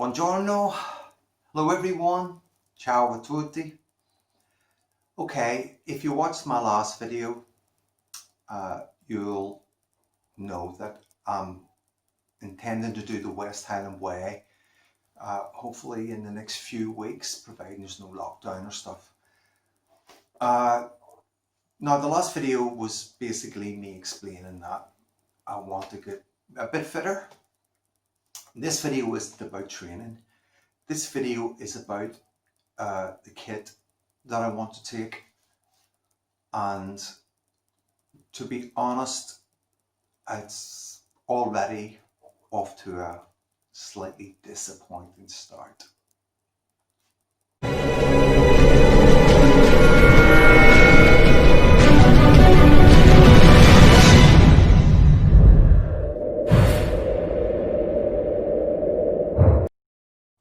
Buongiorno, hello everyone, ciao a tutti. Okay, if you watched my last video, you'll know that I'm intending to do the West Highland Way, hopefully in the next few weeks, providing there's no lockdown or stuff. Now the last video was basically me explaining that I want to get a bit fitter. This video isn't about training. This video is about the kit that I want to take, and to be honest, it's already off to a slightly disappointing start.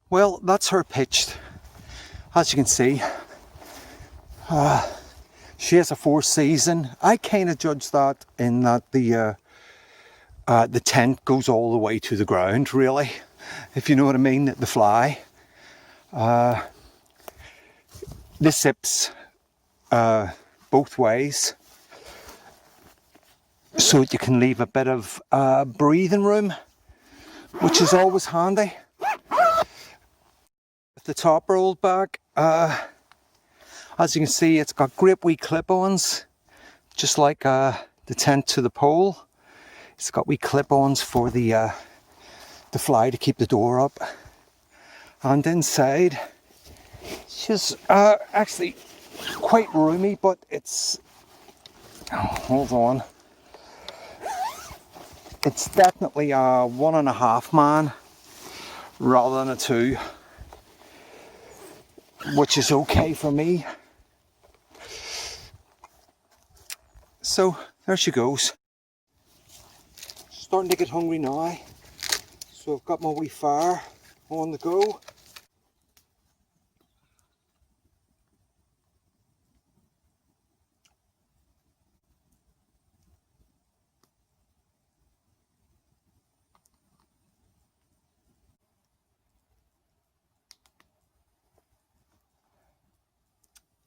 Well, that's her pitched. As you can see, she has a 4-season. I kind of judge that in that the tent goes all the way to the ground, really, if you know what I mean, the fly. This zips both ways, so you can leave a bit of breathing room, which is always handy. With the top rolled back, as you can see, it's got great wee clip-ons, just like the tent to the pole. It's got wee clip-ons for the fly to keep the door up. And inside, she's actually quite roomy, but it's, hold on, it's definitely a 1.5 man rather than a 2, which is okay for me. So there she goes. Starting to get hungry now, so I've got my wee fire on the go.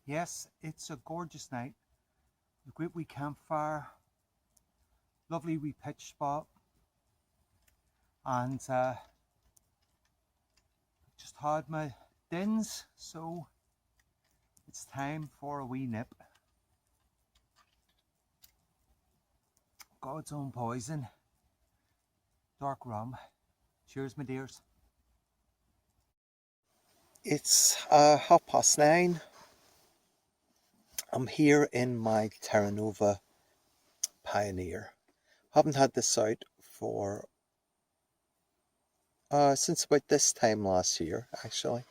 Yes, it's a gorgeous night. A great wee campfire, lovely wee pitch spot, and just had my dins, so it's time for a wee nip. God's own poison, dark rum. Cheers, my dears. It's 9:30. I'm here in my Terra Nova Pioneer. Haven't had this out for since about this time last year, actually.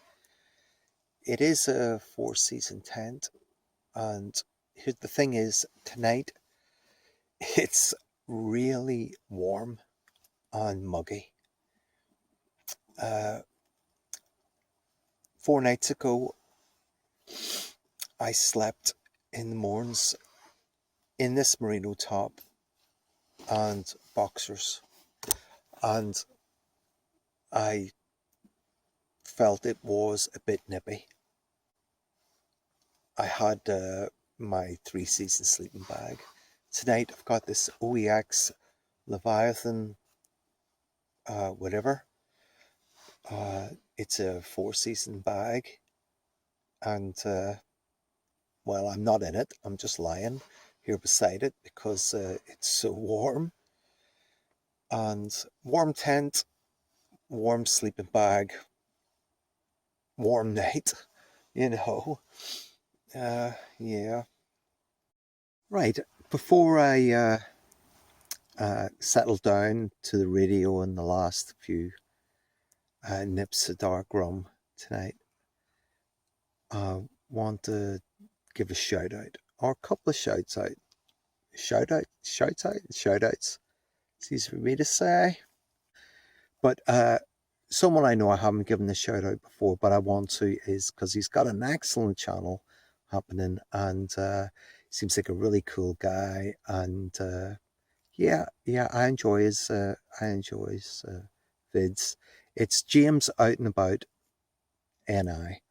It is a 4-season tent, and here the thing is, tonight it's really warm and muggy. 4 nights ago I slept in the Mournes in this merino top and boxers, and I felt it was a bit nippy. I had my 3-season sleeping bag. Tonight I've got this OEX Leviathan whatever. It's a 4-season bag, and well, I'm not in it, I'm just lying here beside it because it's so warm. And warm tent, warm sleeping bag, warm night, you know. Yeah. Right, before I settle down to the radio and the last few nips of dark rum tonight, I want to give a shout out, or a couple of shouts out. Shoutouts. It's easy for me to say. But someone I know I haven't given a shout out before, but I want to, is because he's got an excellent channel happening, and seems like a really cool guy, and yeah, I enjoy his vids. It's James Out and About NI.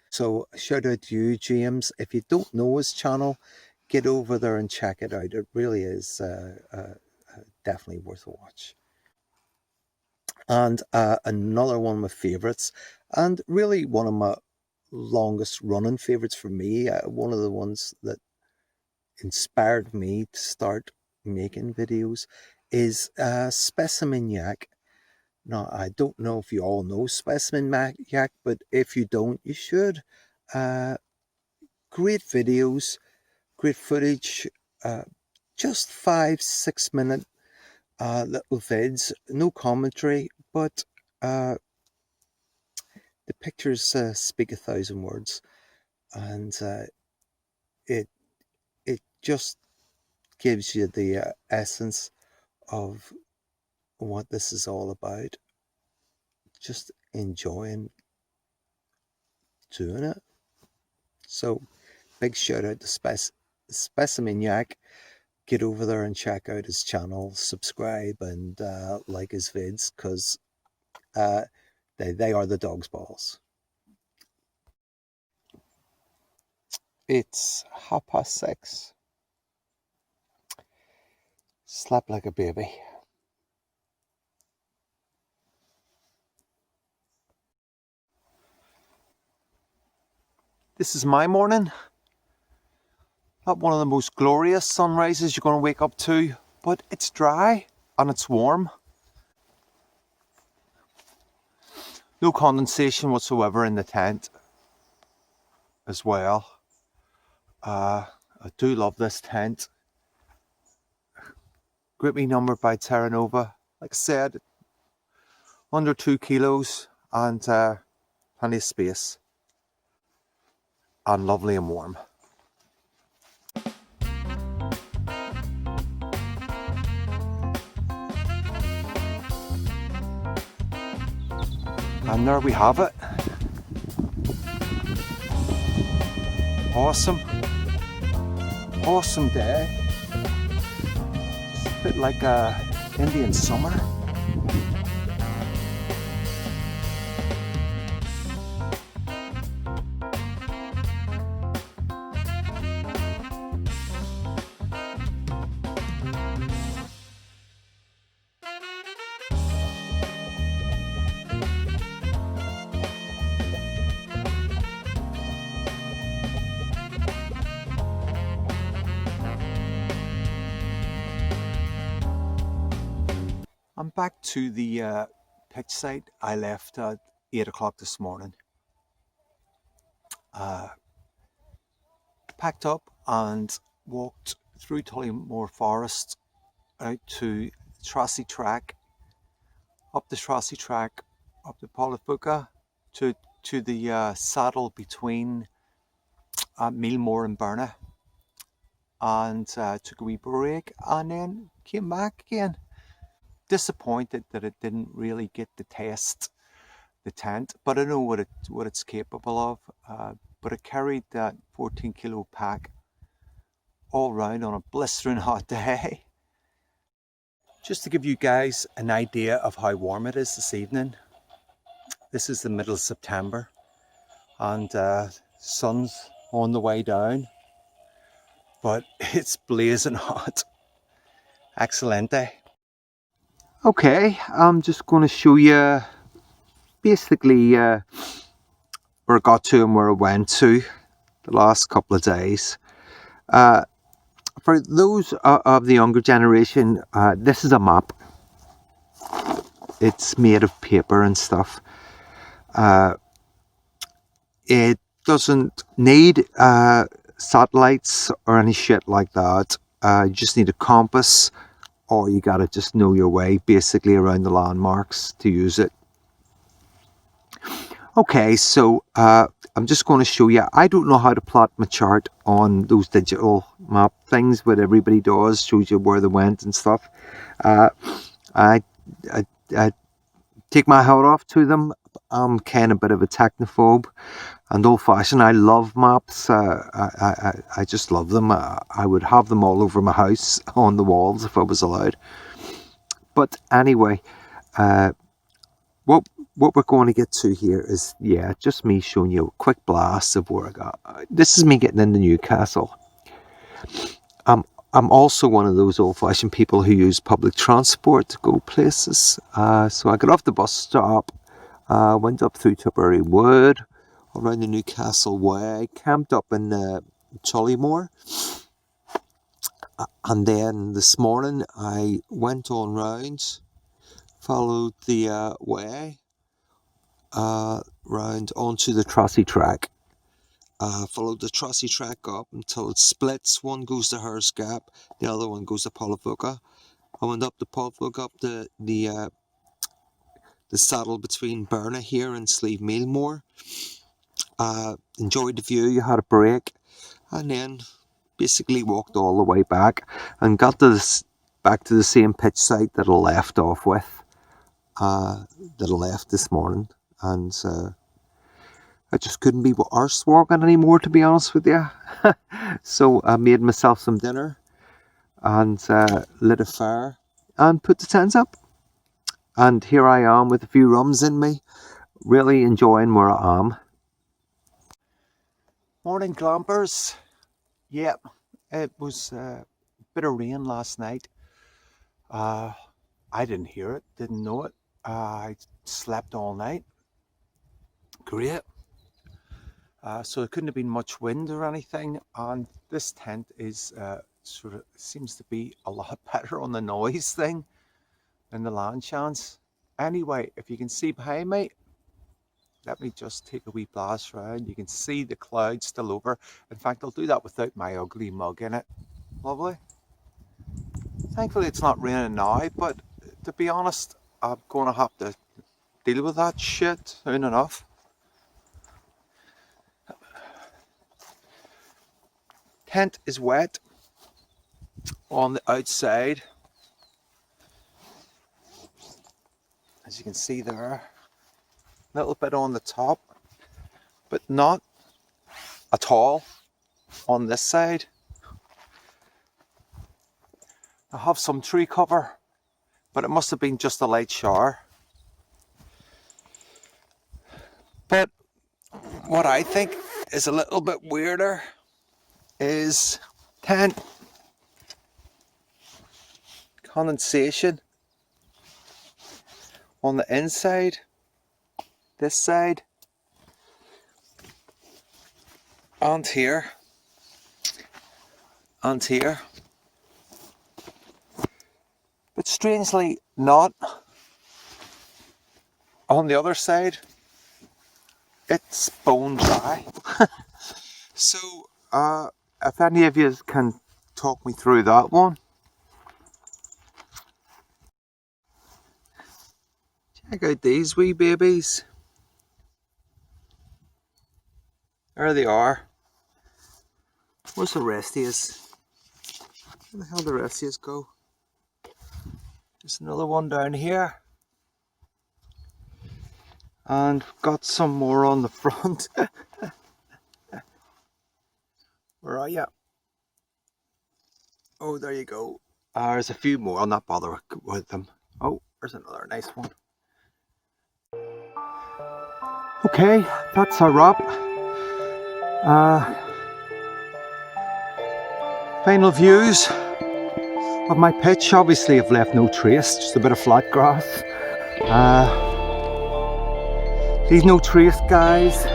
So shout out to you, James. If you don't know his channel, get over there and check it out. It really is definitely worth a watch. And another one of my favorites, and really one of my longest running favorites for me, one of the ones that inspired me to start making videos, is Specimen Yak. Now, I don't know if you all know Specimen Yak, but if you don't, you should. Great videos, great footage, just 5-6 minute little vids, no commentary, but the pictures speak 1,000 words, and it just gives you the essence of what this is all about. Just enjoying doing it. So big shout out to Specimen Yak. Get over there and check out his channel, subscribe, and like his vids, because they are the dog's balls. It's 6:30. Slept like a baby. This is my morning. Not one of the most glorious sunrises you're going to wake up to, but it's dry and it's warm. No condensation whatsoever in the tent as well. I do love this tent. Grip Me numbered by Terra Nova. Like I said, under 2 kilos and plenty of space. And lovely and warm. And there we have it. Awesome day. It's a bit like a Indian summer. I'm back to the pitch site I left at 8 o'clock this morning. Packed up and walked through Tullymore Forest out to Tracy Track, up the Tracy Track, up to Polyfuca, to the saddle between Mealmore and Burna, and took a wee break and then came back again. Disappointed that it didn't really get to test the tent, but I know what it's capable of. But it carried that 14 kilo pack all round on a blistering hot day. Just to give you guys an idea of how warm it is this evening. This is the middle of September, and sun's on the way down, but it's blazing hot. Excelente. Okay, I'm just going to show you basically where I got to and where I went to the last couple of days. For those of the younger generation, this is a map. It's made of paper and stuff. It doesn't need satellites or any shit like that. You just need a compass, or you gotta just know your way basically around the landmarks to use it. Okay, so I'm just going to show you. I don't know how to plot my chart on those digital map things, but everybody does. Shows you where they went and stuff. I take my hat off to them. I'm kind of a bit of a technophobe and old-fashioned. I love maps. I just love them. I would have them all over my house on the walls if I was allowed. But anyway, what what we're going to get to here is, yeah, just me showing you a quick blast of where I got. This is me getting into Newcastle. I'm also one of those old-fashioned people who use public transport to go places. So I got off the bus stop, went up through Tipperary Wood, around the Newcastle Way, camped up in Tullymore. And then this morning I went on round, followed the way round onto the Trossy track. Followed the Trossy track up until it splits. One goes to Hurst Gap, the other one goes to Pollifooka. I went up to Pollifooka, up the saddle between Berna here and Slieve Mealmore. Enjoyed the view, you had a break, and then basically walked all the way back and got to back to the same pitch site that I left off with, that I left this morning, and I just couldn't be arse walking anymore, to be honest with you. So I made myself some dinner and lit a fire and put the tents up. And here I am with a few rums in me, really enjoying where I am. Morning, clampers. Yep, it was a bit of rain last night. I didn't hear it, didn't know it. I slept all night. Great. So there couldn't have been much wind or anything, and this tent is sort of seems to be a lot better on the noise thing than the Lanshns. Anyway, if you can see behind me, let me just take a wee blast round. You can see the clouds still over. In fact, I'll do that without my ugly mug in it. Lovely. Thankfully it's not raining now, but to be honest, I'm going to have to deal with that shit soon enough. Tent is wet on the outside, as you can see there, a little bit on the top, but not at all on this side. I have some tree cover, but it must have been just a light shower. But what I think is a little bit weirder is tent condensation on the inside, this side, and here, and here, but strangely not on the other side. It's bone dry. So if any of you can talk me through that one. Check out these wee babies. There they are. Where's the rest of yous? Where the hell did the rest of yous go? There's another one down here. And got some more on the front. Where are you? Oh, there you go. There's a few more. I'll not bother with them. Oh, there's another nice one. Okay, that's a wrap. Final views of my pitch. Obviously I've left no trace, just a bit of flat grass. Leave no trace, guys.